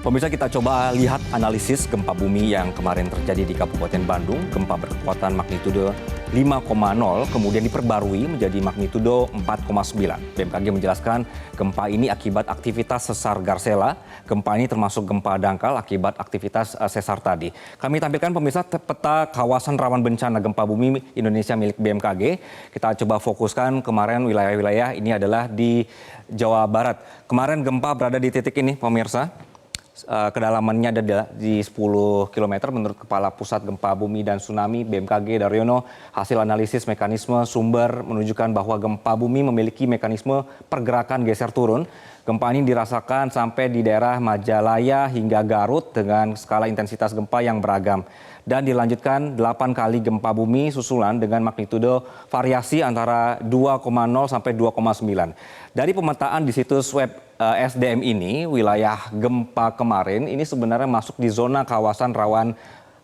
Pemirsa, kita coba lihat analisis gempa bumi yang kemarin terjadi di Kabupaten Bandung. Gempa berkekuatan magnitudo 5,0 kemudian diperbarui menjadi magnitudo 4,9. BMKG menjelaskan gempa ini akibat aktivitas sesar Garsela. Gempa ini termasuk gempa dangkal akibat aktivitas sesar tadi. Kami tampilkan pemirsa peta kawasan rawan bencana gempa bumi Indonesia milik BMKG. Kita coba fokuskan kemarin wilayah-wilayah ini adalah di Jawa Barat. Kemarin gempa berada di titik ini pemirsa. Kedalamannya ada di 10 km menurut Kepala Pusat Gempa Bumi dan Tsunami BMKG Daryono. Hasil analisis mekanisme sumber menunjukkan bahwa gempa bumi memiliki mekanisme pergerakan geser turun. Gempa ini dirasakan sampai di daerah Majalaya hingga Garut dengan skala intensitas gempa yang beragam. Dan dilanjutkan 8 kali gempa bumi susulan dengan magnitudo variasi antara 2,0 sampai 2,9. Dari pemetaan di situs web SDM ini, wilayah gempa kemarin ini sebenarnya masuk di zona kawasan rawan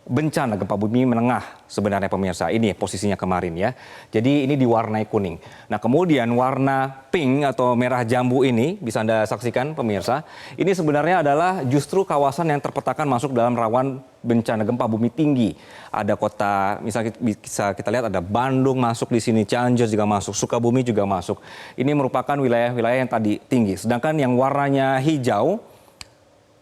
bencana gempa bumi menengah sebenarnya pemirsa. Ini posisinya kemarin ya. Jadi ini diwarnai kuning. Nah kemudian warna pink atau merah jambu ini bisa Anda saksikan pemirsa. Ini sebenarnya adalah justru kawasan yang terpetakan masuk dalam rawan bencana gempa bumi tinggi. Ada kota, misalnya bisa kita lihat ada Bandung masuk di sini, Cianjur juga masuk, Sukabumi juga masuk. Ini merupakan wilayah-wilayah yang tadi tinggi. Sedangkan yang warnanya hijau,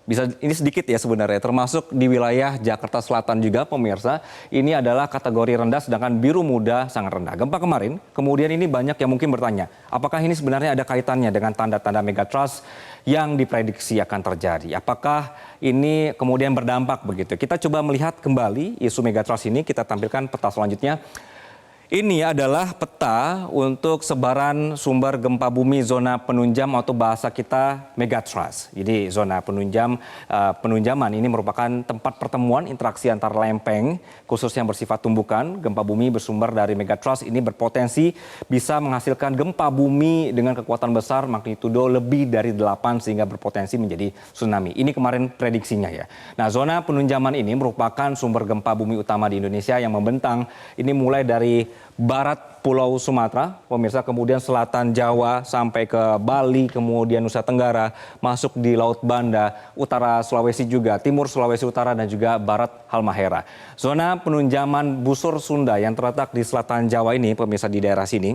ini sedikit ya sebenarnya, termasuk di wilayah Jakarta Selatan juga pemirsa. Ini adalah kategori rendah, sedangkan biru muda sangat rendah. Gempa kemarin, kemudian ini banyak yang mungkin bertanya, apakah ini sebenarnya ada kaitannya dengan tanda-tanda megatrust yang diprediksi akan terjadi? Apakah ini kemudian berdampak begitu? Kita coba melihat kembali isu megatrust ini, kita tampilkan peta selanjutnya. Ini adalah peta untuk sebaran sumber gempa bumi zona penunjam atau bahasa kita megatrust. Jadi zona penunjaman ini merupakan tempat pertemuan interaksi antar lempeng khususnya bersifat tumbukan. Gempa bumi bersumber dari megatrust ini berpotensi bisa menghasilkan gempa bumi dengan kekuatan besar magnitudo lebih dari 8 sehingga berpotensi menjadi tsunami. Ini kemarin prediksinya ya. Nah, zona penunjaman ini merupakan sumber gempa bumi utama di Indonesia yang membentang. Ini mulai dari barat Pulau Sumatera, pemirsa, kemudian selatan Jawa sampai ke Bali, kemudian Nusa Tenggara, masuk di Laut Banda, utara Sulawesi juga, timur Sulawesi Utara dan juga barat Halmahera. Zona penunjaman busur Sunda yang terletak di selatan Jawa ini, pemirsa, di daerah sini.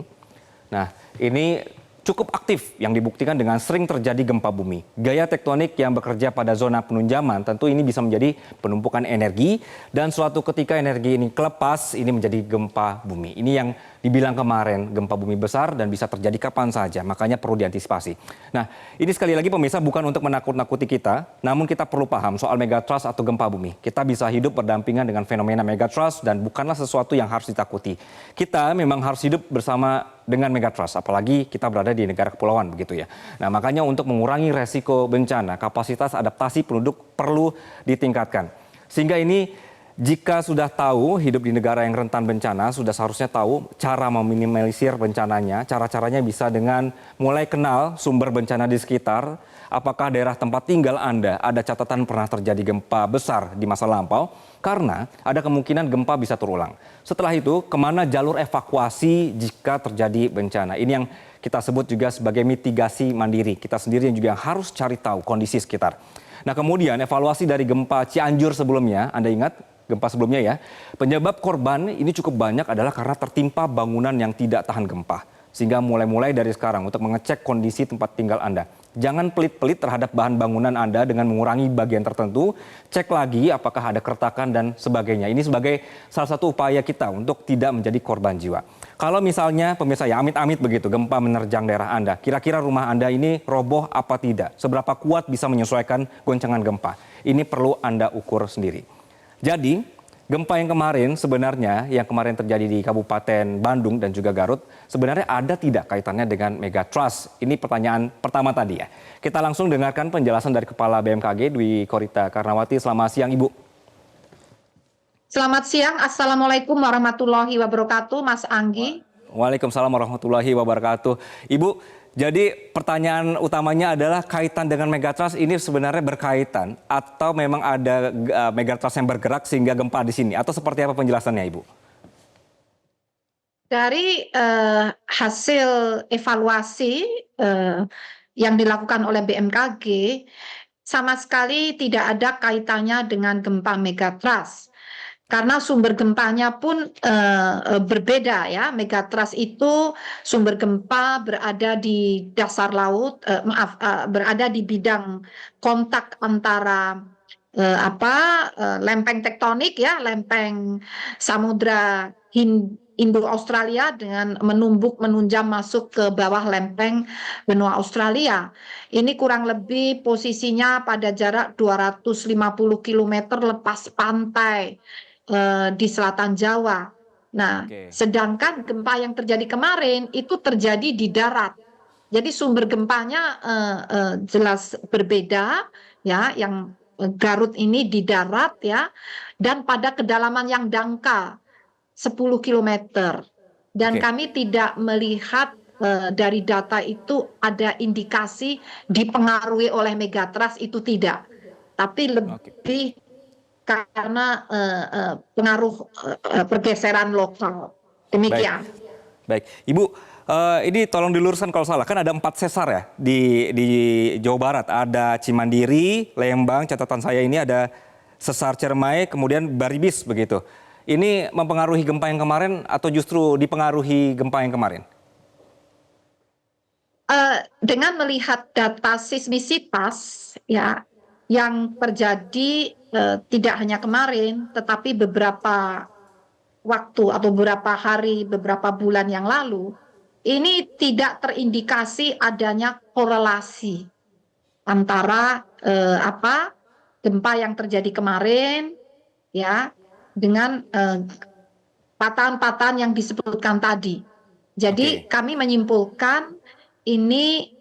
Nah, ini cukup aktif yang dibuktikan dengan sering terjadi gempa bumi. Gaya tektonik yang bekerja pada zona penunjaman tentu ini bisa menjadi penumpukan energi dan suatu ketika energi ini kelepas ini menjadi gempa bumi. Ini yang dibilang kemarin gempa bumi besar dan bisa terjadi kapan saja, makanya perlu diantisipasi. Nah, ini sekali lagi pemirsa bukan untuk menakut-nakuti kita, namun kita perlu paham soal megatrust atau gempa bumi. Kita bisa hidup berdampingan dengan fenomena megatrust dan bukanlah sesuatu yang harus ditakuti. Kita memang harus hidup bersama dengan megatrust, apalagi kita berada di negara kepulauan begitu ya. Nah, makanya untuk mengurangi resiko bencana, kapasitas adaptasi penduduk perlu ditingkatkan. Sehingga ini jika sudah tahu hidup di negara yang rentan bencana, sudah seharusnya tahu cara meminimalisir bencananya. Cara-caranya bisa dengan mulai kenal sumber bencana di sekitar. Apakah daerah tempat tinggal Anda ada catatan pernah terjadi gempa besar di masa lampau? Karena ada kemungkinan gempa bisa terulang. Setelah itu, kemana jalur evakuasi jika terjadi bencana? Ini yang kita sebut juga sebagai mitigasi mandiri. Kita sendiri yang juga harus cari tahu kondisi sekitar. Nah, kemudian evaluasi dari gempa Cianjur sebelumnya, Anda ingat? Gempa sebelumnya ya, penyebab korban ini cukup banyak adalah karena tertimpa bangunan yang tidak tahan gempa. Sehingga mulai dari sekarang untuk mengecek kondisi tempat tinggal Anda. Jangan pelit-pelit terhadap bahan bangunan Anda dengan mengurangi bagian tertentu. Cek lagi apakah ada keretakan dan sebagainya. Ini sebagai salah satu upaya kita untuk tidak menjadi korban jiwa. Kalau misalnya pemirsa ya amit-amit begitu gempa menerjang daerah Anda. Kira-kira rumah Anda ini roboh apa tidak? Seberapa kuat bisa menyesuaikan goncangan gempa? Ini perlu Anda ukur sendiri. Jadi, gempa yang kemarin terjadi di Kabupaten Bandung dan juga Garut, sebenarnya ada tidak kaitannya dengan megatrust? Ini pertanyaan pertama tadi ya. Kita langsung dengarkan penjelasan dari Kepala BMKG Dwi Korita Karnawati. Selamat siang, Ibu. Selamat siang, Assalamualaikum warahmatullahi wabarakatuh, Mas Anggi. Waalaikumsalam warahmatullahi wabarakatuh. Ibu, jadi pertanyaan utamanya adalah kaitan dengan megatrust ini sebenarnya berkaitan atau memang ada megatrust yang bergerak sehingga gempa di sini atau seperti apa penjelasannya, Ibu? Dari hasil evaluasi yang dilakukan oleh BMKG, sama sekali tidak ada kaitannya dengan gempa megatrust. Karena sumber gempanya pun berbeda ya. Megatrust itu sumber gempa berada di dasar laut, berada di bidang kontak antara lempeng tektonik ya, lempeng samudra Indo-Australia dengan menunjam masuk ke bawah lempeng benua Australia. Ini kurang lebih posisinya pada jarak 250 km lepas pantai di selatan Jawa. Nah, sedangkan gempa yang terjadi kemarin itu terjadi di darat. Jadi sumber gempanya jelas berbeda ya, yang Garut ini di darat ya, dan pada kedalaman yang dangkal 10 km. Dan kami tidak melihat dari data itu ada indikasi dipengaruhi oleh megatrust, itu tidak. Tapi lebih karena pengaruh pergeseran lokal. Demikian. Baik. Ibu, ini tolong diluruskan kalau salah, kan ada 4 sesar ya di Jawa Barat. Ada Cimandiri, Lembang, catatan saya ini ada sesar Ciremai, kemudian Baribis begitu. Ini mempengaruhi gempa yang kemarin atau justru dipengaruhi gempa yang kemarin? Dengan melihat data seismisitas ya, yang terjadi tidak hanya kemarin, tetapi beberapa waktu atau beberapa hari, beberapa bulan yang lalu, ini tidak terindikasi adanya korelasi antara gempa yang terjadi kemarin ya dengan patahan-patahan yang disebutkan tadi. Jadi kami menyimpulkan ini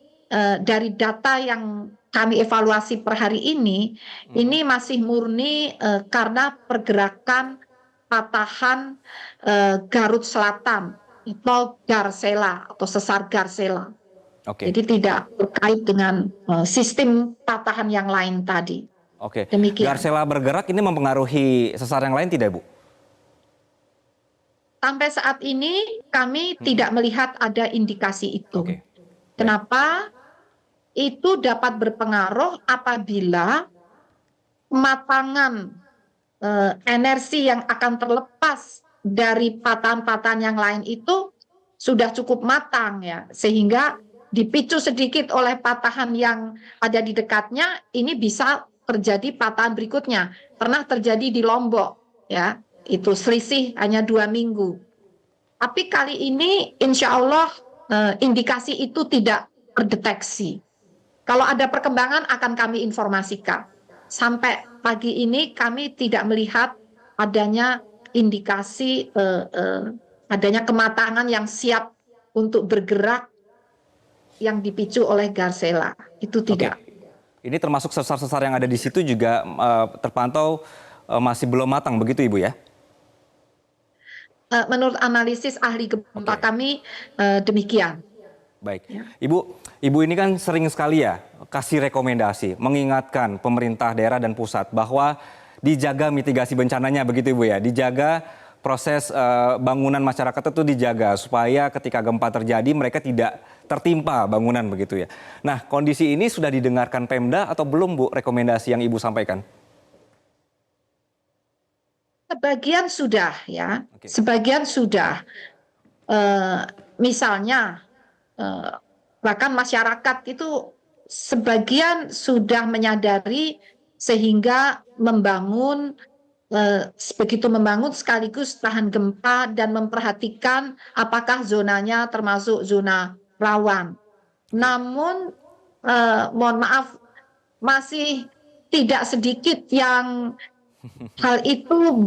dari data yang kami evaluasi per hari ini masih murni karena pergerakan patahan Garut Selatan atau Garsela atau sesar Garsela. Jadi tidak terkait dengan sistem patahan yang lain tadi. Demikian. Garsela bergerak ini mempengaruhi sesar yang lain tidak, Bu? Sampai saat ini kami tidak melihat ada indikasi itu. Kenapa? Itu dapat berpengaruh apabila kematangan energi yang akan terlepas dari patahan-patahan yang lain itu sudah cukup matang ya, sehingga dipicu sedikit oleh patahan yang ada di dekatnya, ini bisa terjadi patahan berikutnya. Pernah terjadi di Lombok ya, itu selisih hanya 2 minggu. Tapi kali ini insya Allah indikasi itu tidak terdeteksi. Kalau ada perkembangan akan kami informasikan. Sampai pagi ini kami tidak melihat adanya indikasi adanya kematangan yang siap untuk bergerak yang dipicu oleh Garsela. Itu tidak. Ini termasuk sesar-sesar yang ada di situ juga terpantau masih belum matang begitu, Ibu ya? Menurut analisis ahli gempa kami demikian. Baik, Ibu ini kan sering sekali ya kasih rekomendasi, mengingatkan pemerintah daerah dan pusat bahwa dijaga mitigasi bencananya begitu Ibu ya, dijaga proses bangunan masyarakat itu dijaga supaya ketika gempa terjadi mereka tidak tertimpa bangunan begitu ya. Nah, kondisi ini sudah didengarkan Pemda atau belum Bu rekomendasi yang Ibu sampaikan? Sebagian sudah ya, sebagian sudah. Misalnya bahkan masyarakat itu sebagian sudah menyadari sehingga begitu membangun sekaligus tahan gempa dan memperhatikan apakah zonanya termasuk zona rawan. Namun mohon maaf masih tidak sedikit yang hal itu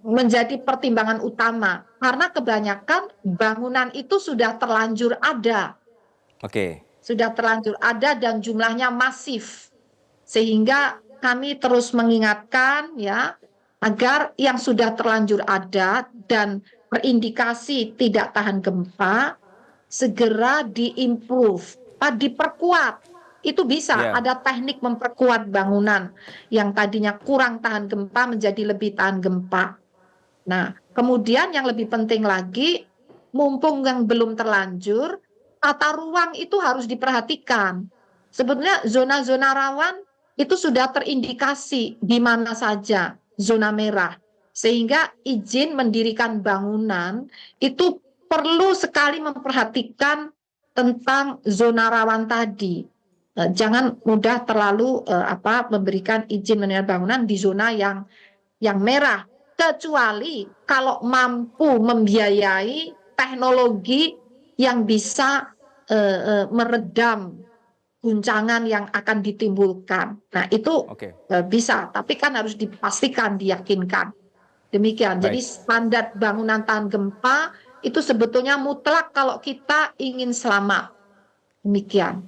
menjadi pertimbangan utama karena kebanyakan bangunan itu sudah terlanjur ada. Sudah terlanjur ada dan jumlahnya masif. Sehingga kami terus mengingatkan ya agar yang sudah terlanjur ada dan berindikasi tidak tahan gempa segera diimprove, diperkuat. Itu bisa ada teknik memperkuat bangunan yang tadinya kurang tahan gempa menjadi lebih tahan gempa. Nah, kemudian yang lebih penting lagi, mumpung yang belum terlanjur, tata ruang itu harus diperhatikan. Sebetulnya zona-zona rawan itu sudah terindikasi di mana saja zona merah. Sehingga izin mendirikan bangunan itu perlu sekali memperhatikan tentang zona rawan tadi. Jangan mudah terlalu memberikan izin mendirikan bangunan di zona yang merah, kecuali kalau mampu membiayai teknologi yang bisa meredam guncangan yang akan ditimbulkan. Nah itu bisa, tapi kan harus dipastikan, diyakinkan. Demikian. Jadi standar bangunan tahan gempa itu sebetulnya mutlak kalau kita ingin selamat. Demikian.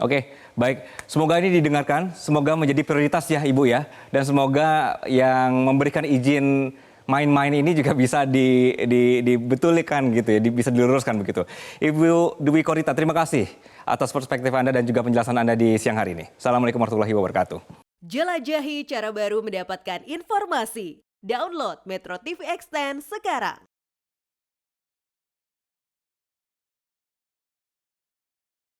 Oke, baik. Semoga ini didengarkan, semoga menjadi prioritas ya Ibu ya. Dan semoga yang memberikan izin main-main ini juga bisa dibetulkan gitu ya, bisa diluruskan begitu. Ibu Dwi Korita, terima kasih atas perspektif Anda dan juga penjelasan Anda di siang hari ini. Assalamualaikum warahmatullahi wabarakatuh. Jelajahi cara baru mendapatkan informasi. Download Metro TV Extend sekarang.